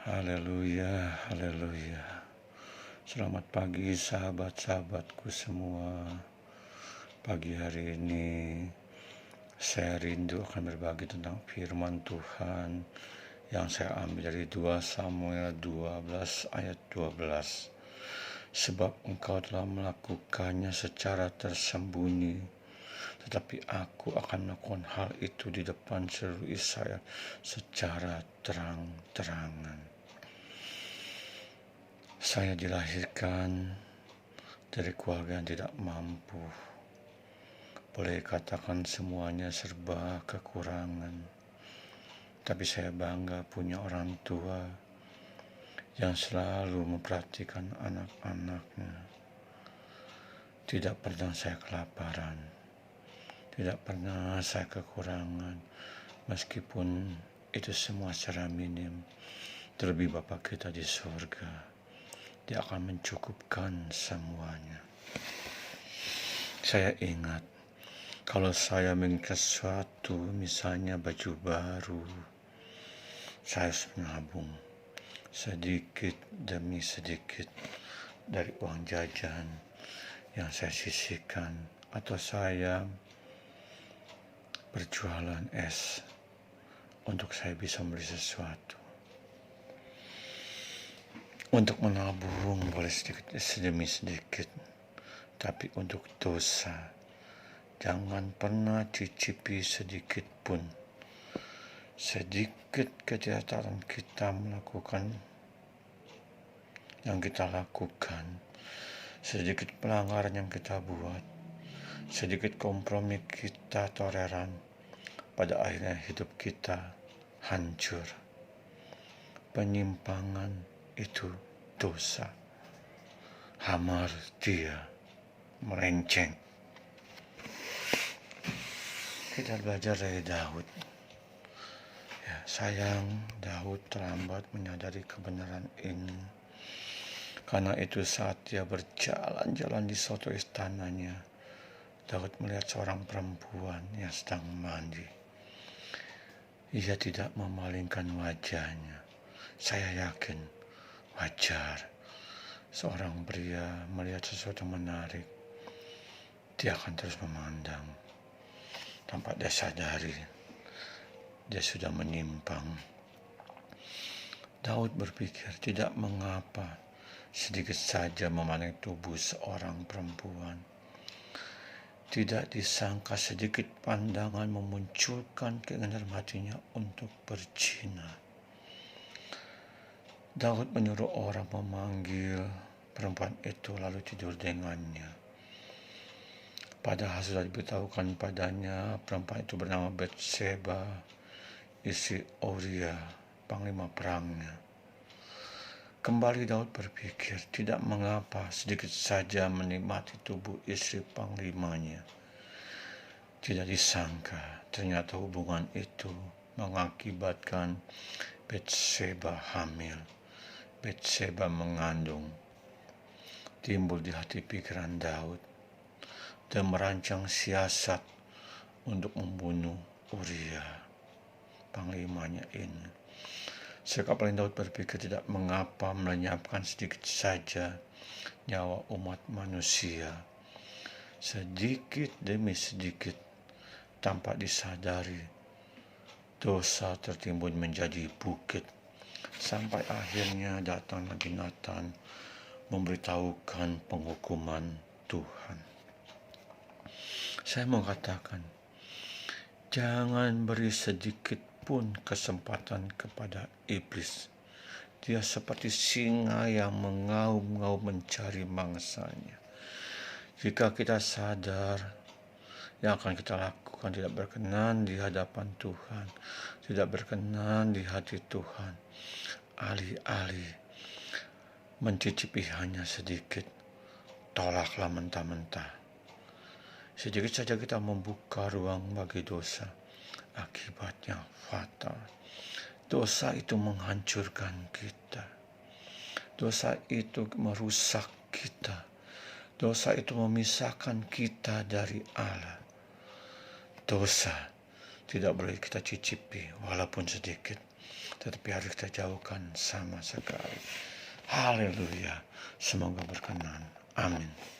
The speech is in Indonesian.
Haleluya, haleluya. Selamat pagi sahabat-sahabatku semua. Pagi hari ini saya rindu akan berbagi tentang firman Tuhan yang saya ambil dari 2 Samuel 12 ayat 12. Sebab engkau telah melakukannya secara tersembunyi, tetapi aku akan melakukan hal itu di depan seluruh Israel secara terang-terangan. Saya dilahirkan dari keluarga yang tidak mampu. Boleh katakan semuanya serba kekurangan. Tapi saya bangga punya orang tua yang selalu memperhatikan anak-anaknya. Tidak pernah saya kelaparan. Tidak pernah saya kekurangan. Meskipun itu semua secara minim. Terlebih Bapa kita di surga. Dia akan mencukupkan semuanya. Saya ingat, kalau saya menginginkan sesuatu, misalnya baju baru, saya harus menabung sedikit demi sedikit dari uang jajan yang saya sisihkan, atau saya berjualan es untuk saya bisa membeli sesuatu. Untuk menabung boleh sedikit demi sedikit, tapi untuk dosa jangan pernah cicipi sedikit pun. Sedikit kejahatan kita melakukan yang kita lakukan, sedikit pelanggaran yang kita buat, sedikit kompromi kita toleran, pada akhirnya hidup kita hancur. Penyimpangan itu dosa. Hamartia, melenceng. Kita belajar dari Daud. Sayang, Daud terlambat menyadari kebenaran ini. Karena itu saat dia berjalan-jalan di suatu istananya, Daud melihat seorang perempuan yang sedang mandi. Ia tidak memalingkan wajahnya. Saya yakin wajar seorang pria melihat sesuatu menarik, dia akan terus memandang tanpa dia sadari dia sudah menyimpang. Daud berpikir, tidak mengapa sedikit saja memandang tubuh seorang perempuan. Tidak disangka sedikit pandangan memunculkan keinginan hatinya untuk berzina. Daud menyuruh orang memanggil perempuan itu lalu tidur dengannya. Padahal sudah diberitahukan padanya perempuan itu bernama Batseba, istri Uria, panglima perangnya. Kembali Daud berpikir, tidak mengapa sedikit saja menikmati tubuh istri panglimanya. Tidak disangka ternyata hubungan itu mengakibatkan Batseba hamil. Batseba mengandung. Timbul di hati pikiran Daud dan merancang siasat untuk membunuh Uria, panglimanya ini. Sekali Daud berpikir, tidak mengapa melenyapkan sedikit saja nyawa umat manusia. Sedikit demi sedikit, tanpa disadari, dosa tertimbun menjadi bukit. Sampai akhirnya datang Nabi Nathan memberitahukan penghukuman Tuhan. Saya mau katakan, jangan beri sedikit pun kesempatan kepada iblis. Dia seperti singa yang mengaum-ngaum mencari mangsanya. Jika kita sadar yang akan kita lakukan tidak berkenan di hadapan Tuhan, tidak berkenan di hati Tuhan, alih-alih mencicipi hanya sedikit, tolaklah mentah-mentah. Sedikit saja kita membuka ruang bagi dosa, akibatnya fatal. Dosa itu menghancurkan kita. Dosa itu merusak kita. Dosa itu memisahkan kita dari Allah. Dosa tidak boleh kita cicipi walaupun sedikit. tetapi harus kita jauhkan sama sekali. Haleluya, semoga berkenan. Amin.